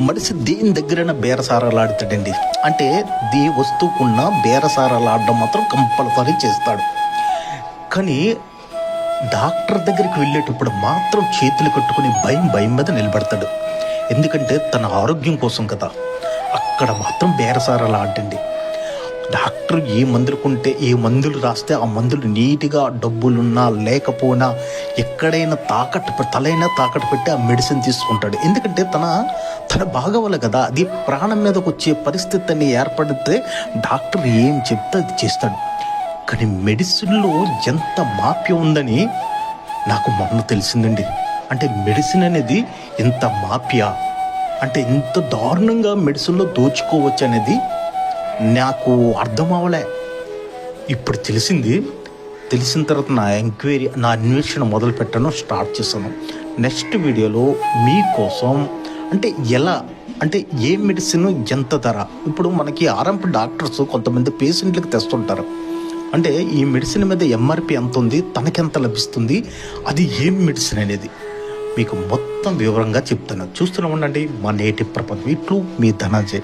మనిషి దేని దగ్గరైనా బేరసారాలాడుతాడండి. అంటే వస్తువుకున్న బేరసారాలాడడం మాత్రం కంపల్సరీ చేస్తాడు. కానీ డాక్టర్ దగ్గరికి వెళ్ళేటప్పుడు మాత్రం చేతులు కట్టుకుని భయం మీద నిలబడతాడు. ఎందుకంటే తన ఆరోగ్యం కోసం కదా. అక్కడ మాత్రం బేరసారాలాడండి. డాక్టర్ ఏ మందులు కొంటే ఏ మందులు రాస్తే ఆ మందులు నీట్గా డబ్బులున్నా లేకపోయినా ఎక్కడైనా తలైనా తాకట్టు పెట్టి ఆ మెడిసిన్ తీసుకుంటాడు. ఎందుకంటే తన బాగోవాలి కదా. అది ప్రాణం మీదకి వచ్చే పరిస్థితిని ఏర్పడితే డాక్టర్ ఏం చెప్తే అది చేస్తాడు. కానీ మెడిసిన్లో ఎంత మాఫియా ఉందని నాకు మొన్న తెలిసిందండి. అంటే మెడిసిన్ అనేది ఎంత మాఫియా, అంటే ఎంత దారుణంగా మెడిసిన్లో దోచుకోవచ్చు అనేది నాకు అర్థం అవ్వలే. ఇప్పుడు తెలిసిన తర్వాత నా అన్వేషణ మొదలు పెట్టడం స్టార్ట్ చేశాను. నెక్స్ట్ వీడియోలో మీకోసం అంటే ఏ మెడిసిన్ ఎంత ధర, ఇప్పుడు మనకి ఆర్ఎంపీ డాక్టర్స్ కొంతమంది పేషెంట్లకు తెస్తుంటారు. అంటే ఈ మెడిసిన్ మీద ఎంఆర్పి ఎంత ఉంది, తనకెంత లభిస్తుంది, అది ఏం మెడిసిన్ అనేది మీకు మొత్తం వివరంగా చెప్తాను. చూస్తూనే ఉండండి మా నేటి ప్రపంచం. ఇట్లు మీ ధనంజయ్.